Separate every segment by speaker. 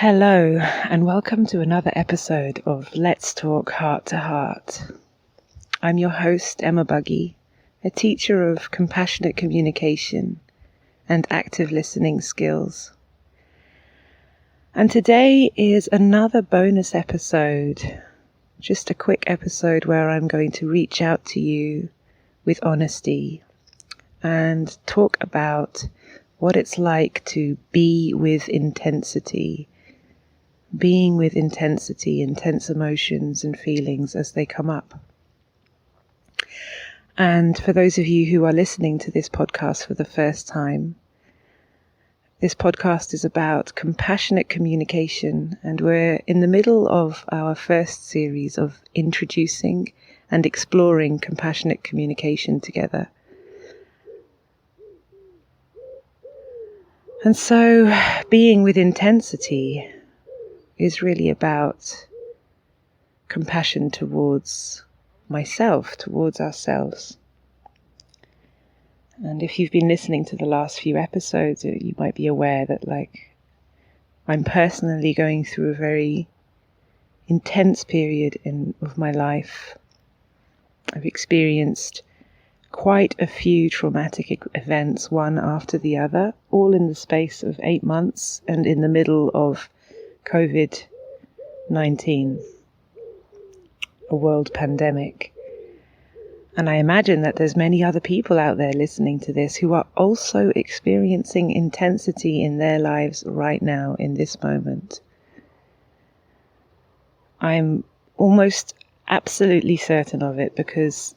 Speaker 1: Hello, and welcome to another episode of Let's Talk Heart to Heart. I'm your host, Emma Buggy, a teacher of compassionate communication and active listening skills. And today is another bonus episode, just a quick episode where I'm going to reach out to you with honesty and talk about what it's like to be with intensity. Being with intensity, intense emotions and feelings as they come up. And for those of you who are listening to this podcast for the first time, this podcast is about compassionate communication, and we're in the middle of our first series of introducing and exploring compassionate communication together. And so, being with intensity is really about compassion towards myself, towards ourselves. And if you've been listening to the last few episodes, you might be aware that I'm personally going through a very intense period of my life. I've experienced quite a few traumatic events, one after the other, all in the space of 8 months and in the middle of COVID-19, a world pandemic. And I imagine that there's many other people out there listening to this who are also experiencing intensity in their lives right now, in this moment. I'm almost absolutely certain of it because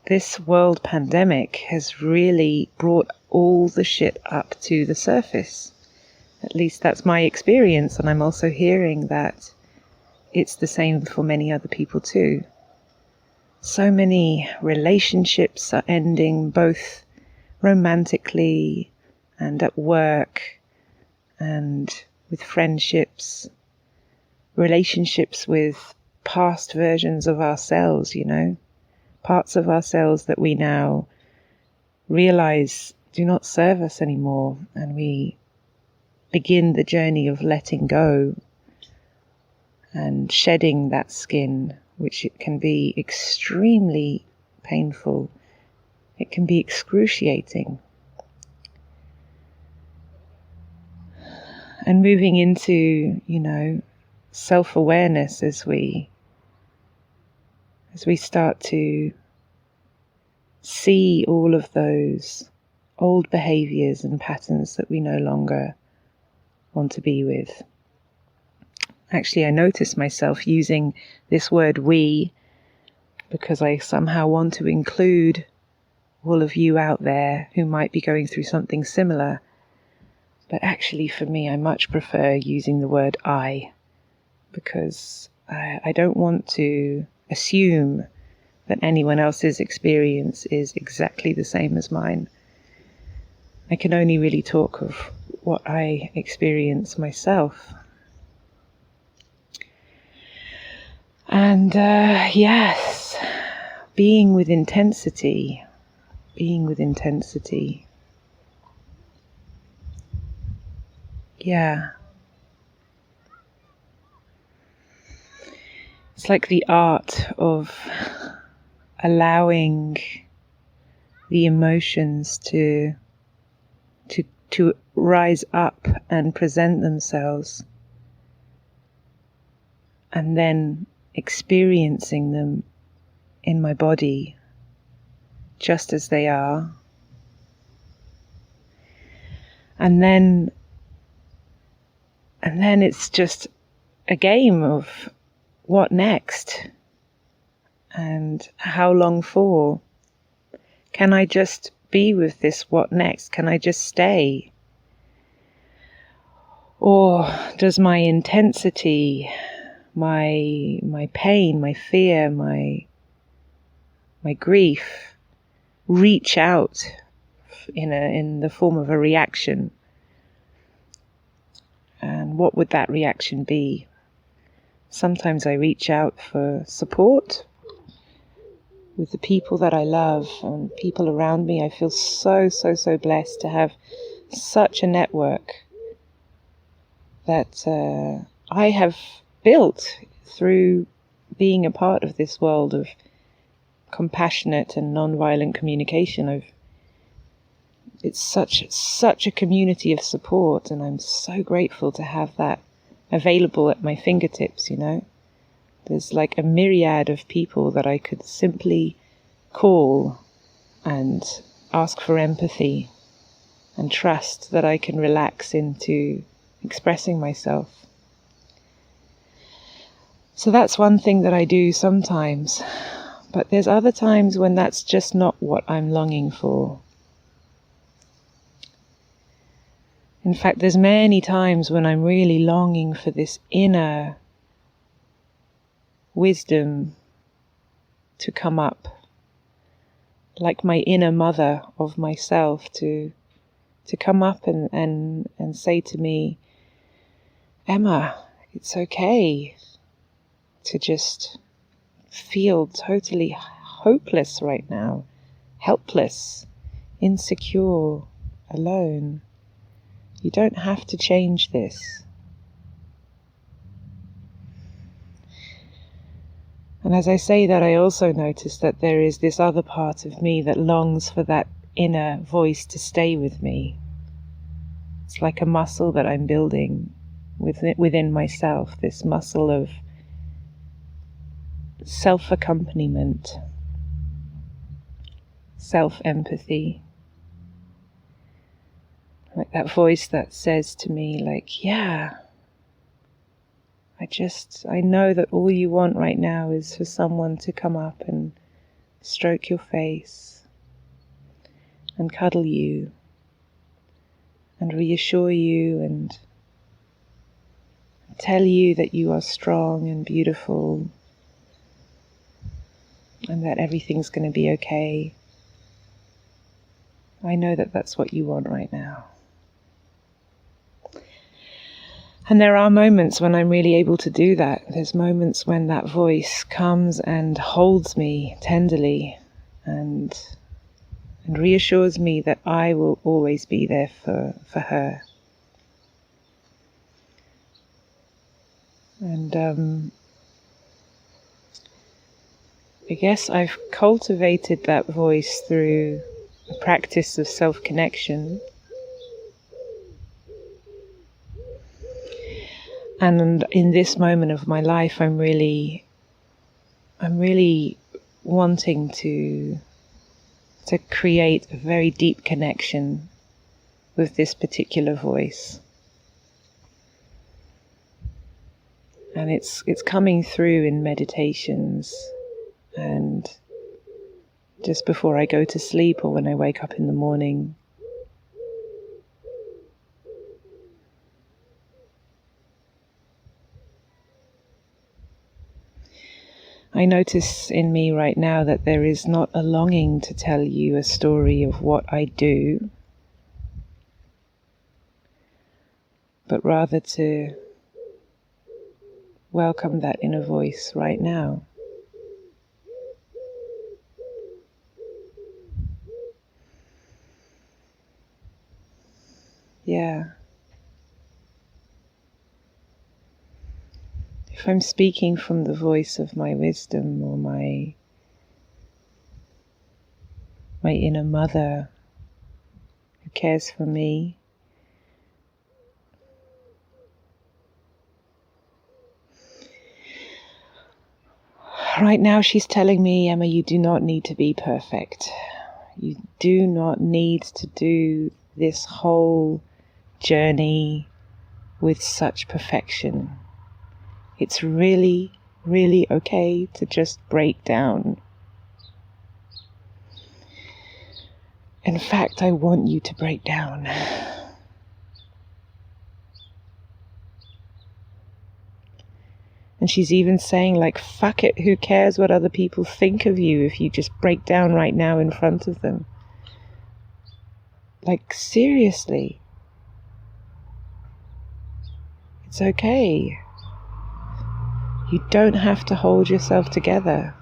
Speaker 1: this world pandemic has really brought all the shit up to the surface. At least that's my experience, and I'm also hearing that it's the same for many other people too. So many relationships are ending, both romantically and at work and with friendships, relationships with past versions of ourselves, parts of ourselves that we now realize do not serve us anymore, and we begin the journey of letting go and shedding that skin, which it can be extremely painful. It can be excruciating. And moving into, self-awareness as we start to see all of those old behaviors and patterns that we no longer want to be with. Actually, I notice myself using this word we because I somehow want to include all of you out there who might be going through something similar. But actually for me, I much prefer using the word I, because I don't want to assume that anyone else's experience is exactly the same as mine. I can only really talk of what I experience myself. And yes, being with intensity. Yeah. It's like the art of allowing the emotions to rise up and present themselves, and then experiencing them in my body just as they are. And then it's just a game of what next and how long for. Can I just be with this what next? Can I just stay? Or does my intensity, my pain, my fear, my grief reach out in the form of a reaction? And what would that reaction be? Sometimes I reach out for support with the people that I love and people around me. I feel so blessed to have such a network that I have built through being a part of this world of compassionate and non-violent communication. It's such a community of support, and I'm so grateful to have that available at my fingertips, you know. There's like a myriad of people that I could simply call and ask for empathy and trust that I can relax into expressing myself. So that's one thing that I do sometimes, but there's other times when that's just not what I'm longing for. In fact, there's many times when I'm really longing for this inner wisdom to come up, like my inner mother of myself to come up and say to me, Emma, it's okay to just feel totally hopeless right now, helpless, insecure, alone. You don't have to change this. And as I say that, I also notice that there is this other part of me that longs for that inner voice to stay with me. It's like a muscle that I'm building within myself, this muscle of self-accompaniment, self-empathy. Like that voice that says to me, like, yeah, I know that all you want right now is for someone to come up and stroke your face and cuddle you and reassure you and tell you that you are strong and beautiful and that everything's going to be okay. I know that that's what you want right now. And there are moments when I'm really able to do that. There's moments when that voice comes and holds me tenderly and reassures me that I will always be there for her. And I guess I've cultivated that voice through a practice of self-connection. And in this moment of my life, I'm really wanting to create a very deep connection with this particular voice. And it's coming through in meditations and just before I go to sleep or when I wake up in the morning. I notice in me right now that there is not a longing to tell you a story of what I do, but rather to welcome that inner voice right now. Yeah. If I'm speaking from the voice of my wisdom or my inner mother who cares for me, right now she's telling me, Emma, you do not need to be perfect. You do not need to do this whole journey with such perfection. It's really, really okay to just break down. In fact, I want you to break down. And she's even saying, like, fuck it, who cares what other people think of you if you just break down right now in front of them? Like, seriously. It's okay. You don't have to hold yourself together.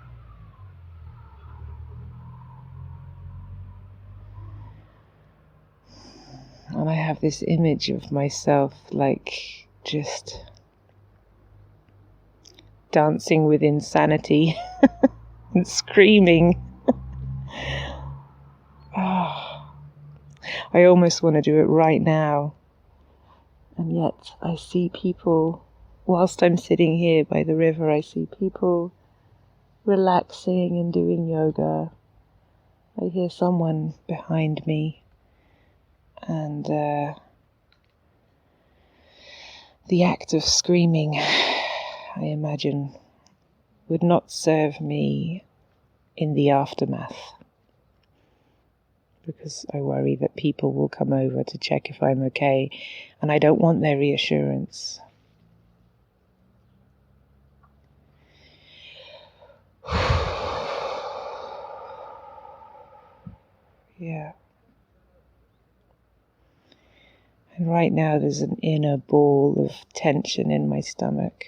Speaker 1: And I have this image of myself, like, just dancing with insanity and screaming. Oh, I almost want to do it right now. And yet I see people, whilst I'm sitting here by the river, I see people relaxing and doing yoga. I hear someone behind me, and the act of screaming, I imagine, would not serve me in the aftermath, because I worry that people will come over to check if I'm okay, and I don't want their reassurance. Yeah. And right now there's an inner ball of tension in my stomach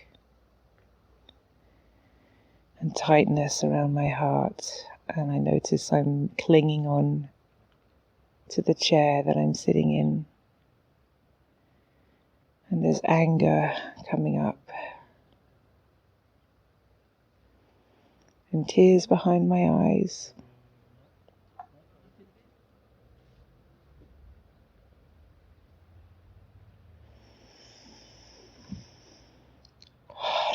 Speaker 1: and tightness around my heart, and I notice I'm clinging on to the chair that I'm sitting in, and there's anger coming up and tears behind my eyes.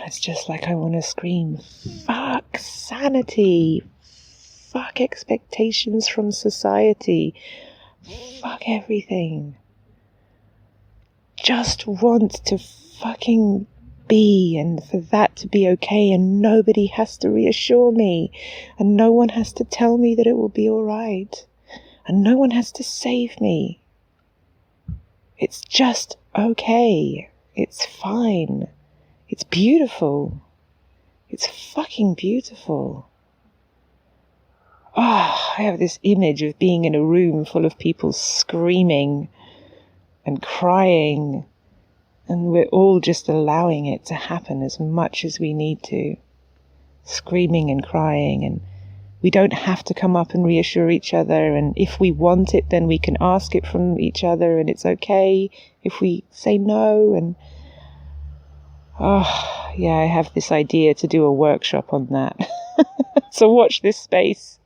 Speaker 1: It's just like I want to scream, fuck sanity, fuck expectations from society, fuck everything. Just want to fucking be, and for that to be okay, and nobody has to reassure me, and no one has to tell me that it will be alright, and no one has to save me. It's just okay. It's fine. It's beautiful. It's fucking beautiful. I have this image of being in a room full of people screaming and crying, and we're all just allowing it to happen as much as we need to. Screaming and crying, and we don't have to come up and reassure each other, and if we want it, then we can ask it from each other, and it's okay if we say no. And I have this idea to do a workshop on that. So watch this space.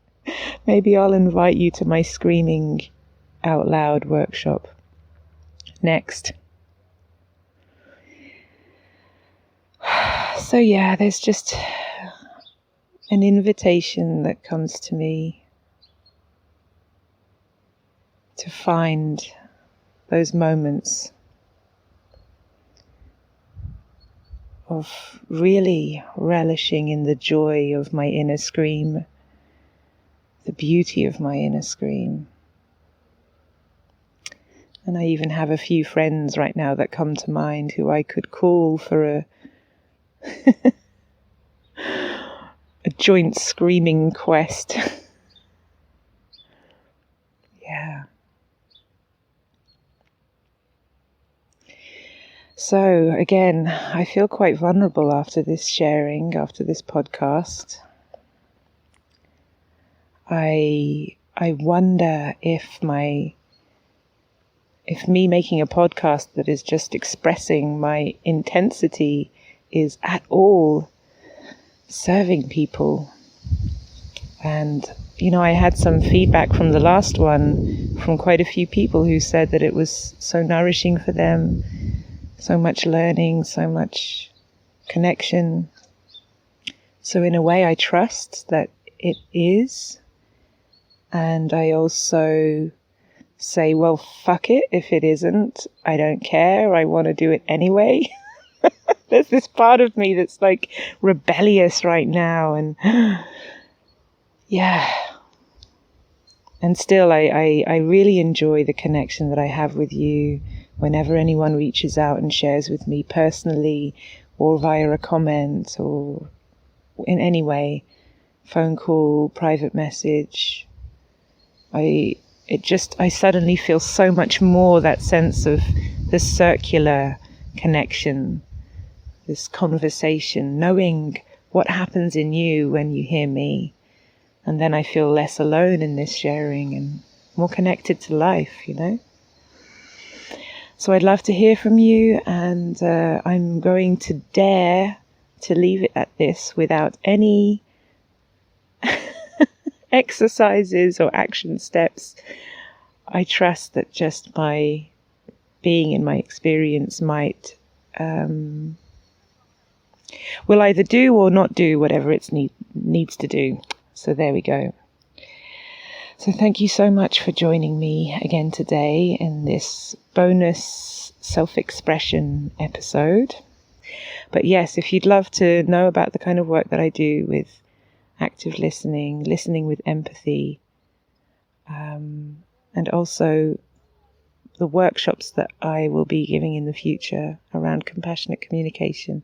Speaker 1: Maybe I'll invite you to my screaming out loud workshop next. So there's just an invitation that comes to me to find those moments of really relishing in the joy of my inner scream, the beauty of my inner scream. And I even have a few friends right now that come to mind who I could call for a a joint screaming quest. Yeah. So again, I feel quite vulnerable after this sharing, after this podcast. I wonder if me making a podcast that is just expressing my intensity is at all serving people. And I had some feedback from the last one from quite a few people who said that it was so nourishing for them. So much learning, so much connection. So in a way, I trust that it is. And I also say, well, fuck it if it isn't. I don't care. I want to do it anyway. There's this part of me that's like rebellious right now. And And still, I really enjoy the connection that I have with you. Whenever anyone reaches out and shares with me personally or via a comment or in any way, phone call, private message, I suddenly feel so much more that sense of this circular connection, this conversation, knowing what happens in you when you hear me. And then I feel less alone in this sharing and more connected to life, So I'd love to hear from you, and I'm going to dare to leave it at this without any exercises or action steps. I trust that just my being in my experience might will either do or not do whatever it needs to do. So there we go. So thank you so much for joining me again today in this bonus self-expression episode. But yes, if you'd love to know about the kind of work that I do with active listening, listening with empathy, and also the workshops that I will be giving in the future around compassionate communication,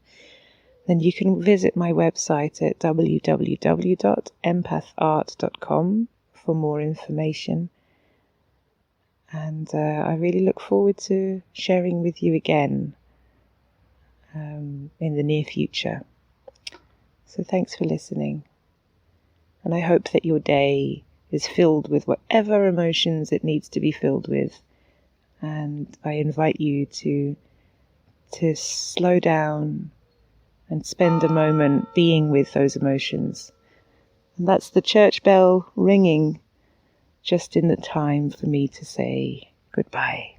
Speaker 1: then you can visit my website at www.empathart.com for more information. And I really look forward to sharing with you again in the near future. So thanks for listening. And I hope that your day is filled with whatever emotions it needs to be filled with. And I invite you to slow down and spend a moment being with those emotions. And that's the church bell ringing just in the time for me to say goodbye.